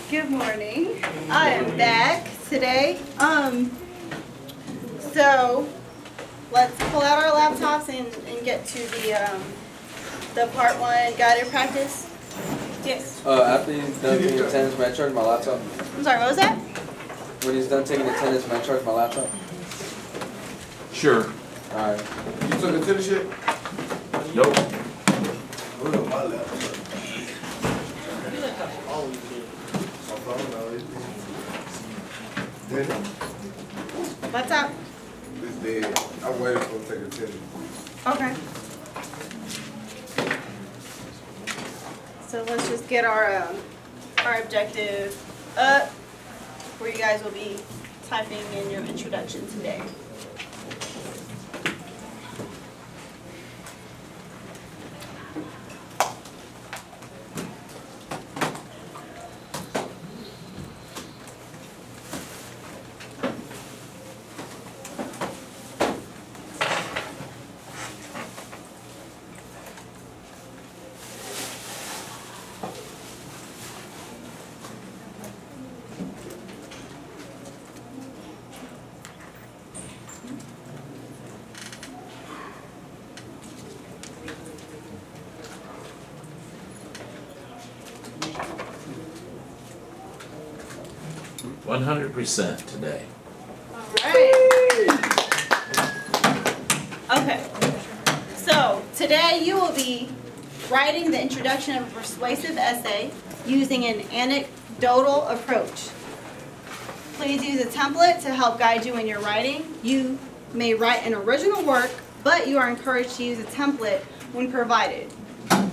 Good morning. I am back today. So let's pull out our laptops and get to the part 1 guided practice. Yes. After he's done taking attendance, may I charge my laptop? I'm sorry, what was that? When he's done taking attendance, may I charge my laptop? Sure. Alright. You took attendance yet? Nope. Where's my laptop? What's up? It's dead. I'm waiting for him to take attendance. Okay. So let's just get our objective up, where you guys will be typing in your introduction today. %100% today. Alright. Okay. So today you will be writing the introduction of a persuasive essay using an anecdotal approach. Please use a template to help guide you in your writing. You may write an original work, but you are encouraged to use a template when provided.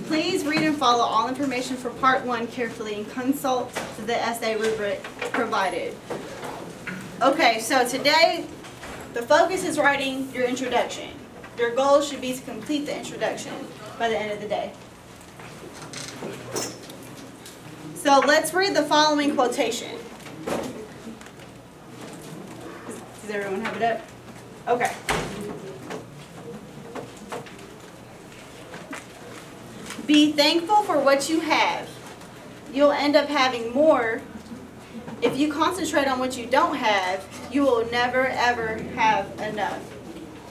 Please read and follow all information for part 1 carefully and consult the essay rubric provided. Okay, so today the focus is writing your introduction. Your goal should be to complete the introduction by the end of the day. So let's read the following quotation. Does everyone have it up? Okay. Be thankful for what you have. You'll end up having more. If you concentrate on what you don't have, you will never ever have enough.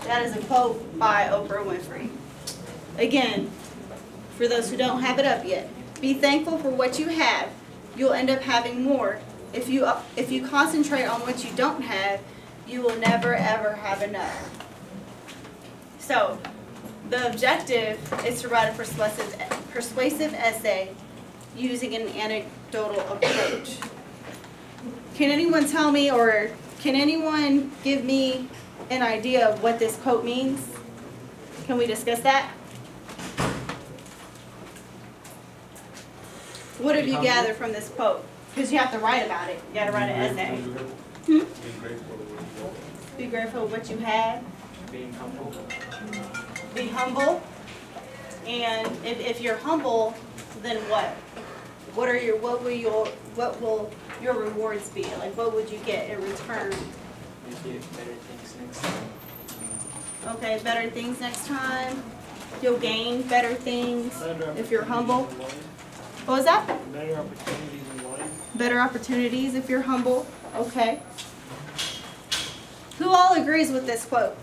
That is a quote by Oprah Winfrey. Again, for those who don't have it up yet, be thankful for what you have. You'll end up having more. If you concentrate on what you don't have, you will never ever have enough. So, the objective is to write a persuasive essay using an anecdotal approach. Can anyone tell me, or can anyone give me an idea of what this quote means? Can we discuss that? What have you gathered from this quote? Because you have to write about it. You got to write an essay. Be grateful for what you have. Being humble. Be humble. And if you're humble, then what? What will your rewards be? Like, what would you get in return? You get better things next time. Okay, better things next time. You'll gain better things if you're humble. What was that? Better opportunities in life. Better opportunities if you're humble. Okay. Who all agrees with this quote?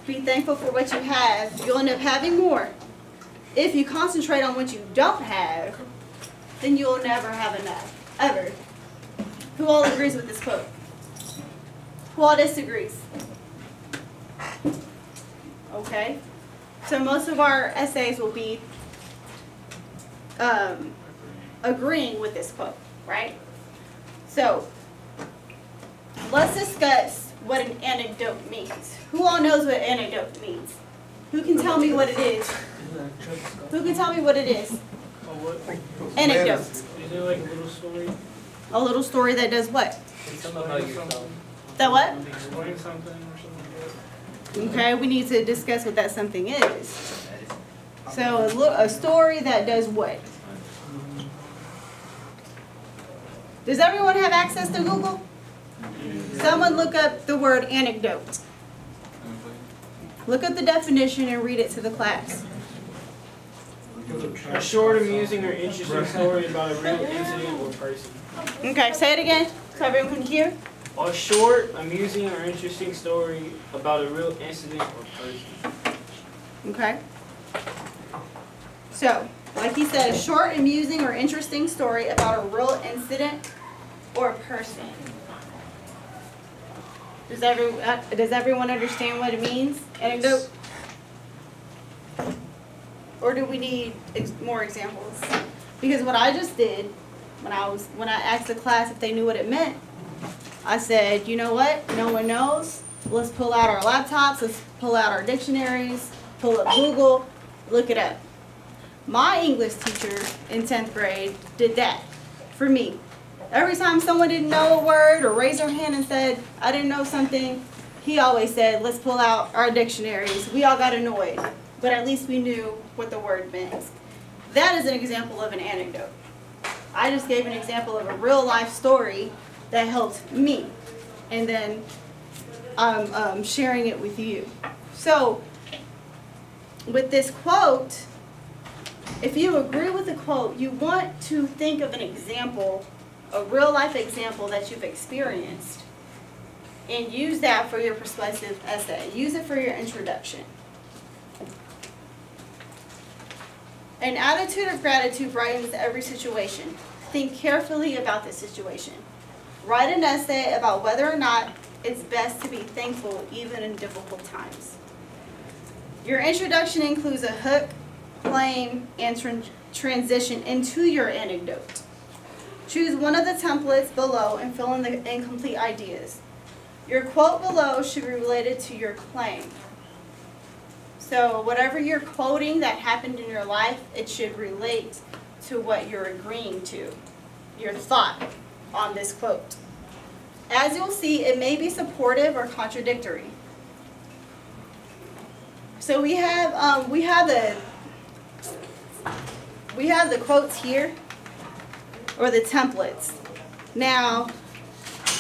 Be thankful for what you have. You'll end up having more. If you concentrate on what you don't have, then you'll never have enough. Ever. Who all agrees with this quote? Who all disagrees? Okay. So most of our essays will be agreeing with this quote, right? So let's discuss what an anecdote means. Who all knows what anecdote means? Who can tell me what it is? Who can tell me what it is? Anecdote. Is it like a little story? A little story that does what? Something about yourself. That what? Explain something or something like that. Okay, we need to discuss what that something is. So a story that does what? Does everyone have access to Google? Someone look up the word anecdote. Look up the definition and read it to the class. A short, amusing, or interesting story about a real incident or person. Okay, say it again so everyone can hear. A short, amusing, or interesting story about a real incident or person. Okay. So, like he said, a short, amusing, or interesting story about a real incident or person. Does everyone understand what it means? Anecdote? Or do we need more examples? Because what I just did when I asked the class if they knew what it meant, I said, you know what? No one knows. Let's pull out our laptops. Let's pull out our dictionaries. Pull up Google. Look it up. My English teacher in 10th grade did that for me. Every time someone didn't know a word or raised their hand and said, I didn't know something, he always said, let's pull out our dictionaries. We all got annoyed, but at least we knew what the word meant. That is an example of an anecdote. I just gave an example of a real life story that helped me, and then I'm sharing it with you. So, with this quote, if you agree with the quote, you want to think of an example, a real life example that you've experienced, and use that for your persuasive essay. Use it for your introduction. An attitude of gratitude brightens every situation. Think carefully about the situation. Write an essay about whether or not it's best to be thankful even in difficult times. Your introduction includes a hook, claim, and transition into your anecdote. Choose one of the templates below and fill in the incomplete ideas. Your quote below should be related to your claim. So whatever you're quoting that happened in your life, it should relate to what you're agreeing to, your thought on this quote. As you'll see, it may be supportive or contradictory. So we have the quotes here, or the templates. Now,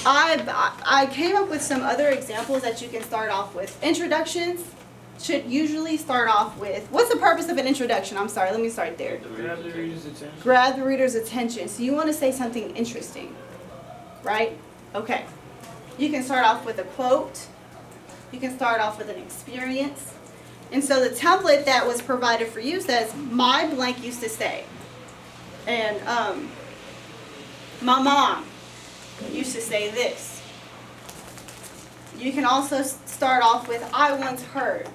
I came up with some other examples that you can start off with. Introductions should usually start off with, what's the purpose of an introduction? I'm sorry, let me start there. Grab the reader's attention. Grab the reader's attention. So you want to say something interesting, right? Okay. You can start off with a quote. You can start off with an experience. And so the template that was provided for you says, my blank used to say. And my mom used to say this. You can also start off with, I once heard.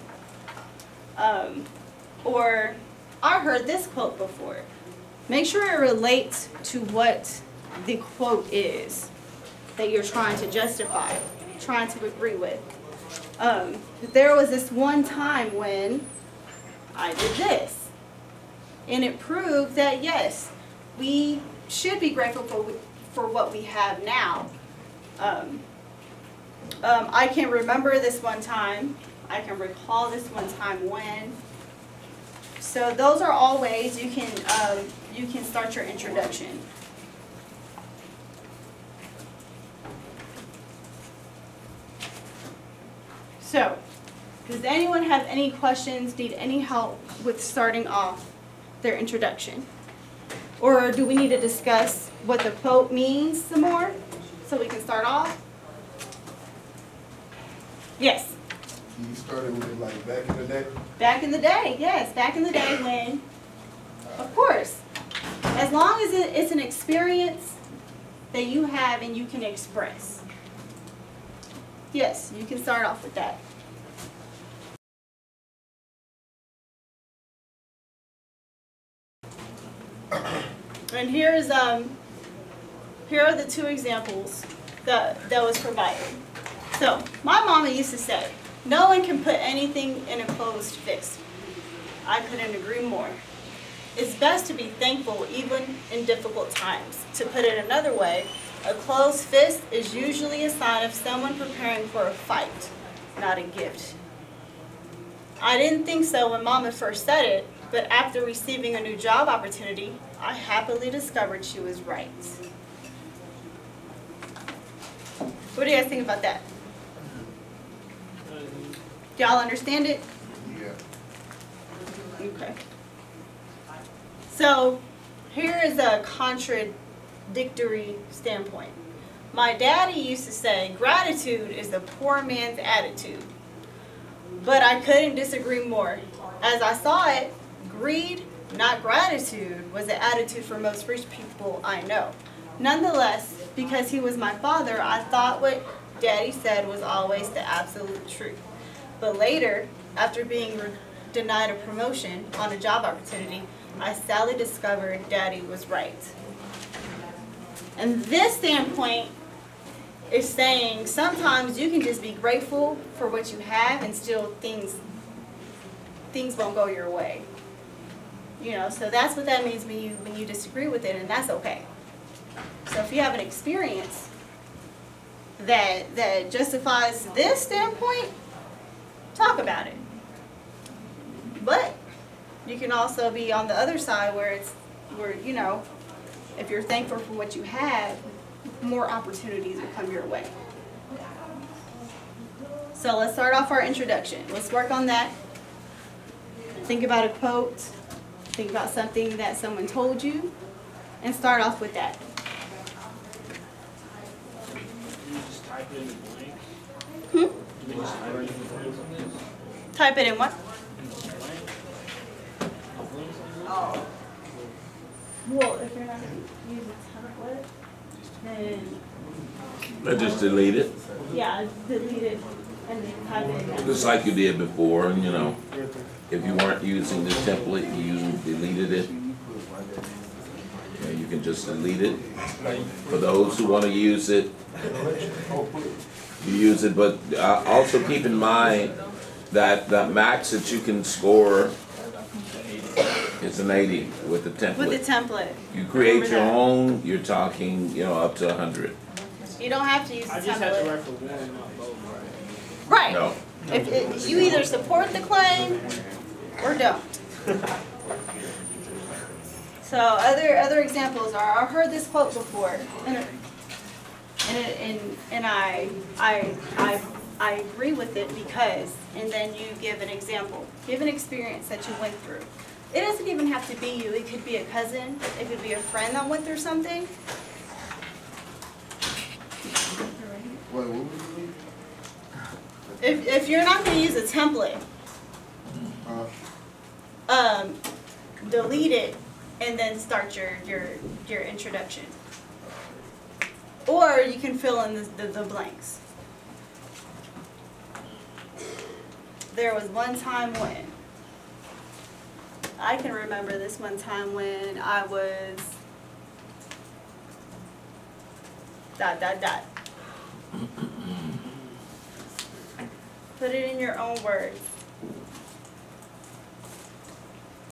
Or, I heard this quote before. Make sure it relates to what the quote is that you're trying to justify, trying to agree with. There was this one time when I did this. And it proved that, yes, we should be grateful for what we have now. I can remember this one time. I can recall this one time when. So those are all ways you can start your introduction. So, does anyone have any questions, need any help with starting off their introduction? Or do we need to discuss what the quote means some more so we can start off? Yes? You started with it like back in the day? Back in the day, yes. Back in the day when, of course, as long as it's an experience that you have and you can express. Yes, you can start off with that. And here are the two examples that was provided. So, my mama used to say, no one can put anything in a closed fist. I couldn't agree more. It's best to be thankful even in difficult times. To put it another way, a closed fist is usually a sign of someone preparing for a fight, not a gift. I didn't think so when Mama first said it, but after receiving a new job opportunity, I happily discovered she was right. What do you guys think about that? Do y'all understand it? Yeah. Okay. So here is a contradictory standpoint. My daddy used to say gratitude is the poor man's attitude. But I couldn't disagree more. As I saw it, greed, not gratitude, was the attitude for most rich people I know. Nonetheless, because he was my father, I thought what Daddy said was always the absolute truth. But later, after being denied a promotion on a job opportunity, I sadly discovered Daddy was right. And this standpoint is saying sometimes you can just be grateful for what you have and still things won't go your way. You know, so that's what that means when you disagree with it, and that's okay. So if you have an experience that justifies this standpoint, talk about it. But you can also be on the other side where you know, if you're thankful for what you have, more opportunities will come your way. So let's start off our introduction. Let's work on that. Think about a quote. Think about something that someone told you, and start off with that. You just type it in the blank. Hmm? You just type it in the blank. Type it in what? Oh. Well, if you're not going to use a template, then Let's just delete it, yeah, delete it and then type it in. just like you did before, and you know, if you weren't using the template, you deleted it. Yeah, you can just delete it. For those who want to use it, you use it, but also keep in mind that the max that you can score is an 80 with the template. With the template. You create Remember your that. own, you're talking, you know, up to 100. You don't have to use the I just have to template. write for one, not both, right? Right. No. If you either support the claim or don't. So other examples are, I've heard this quote before, and I agree with it because, and then you give an example, give an experience that you went through. It doesn't even have to be you. It could be a cousin. It could be a friend that went through something. Wait, what was it? If you're not going to use a template, delete it and then start your introduction. Or you can fill in the blanks. There was one time when, I can remember this one time when I was ... Put it in your own words.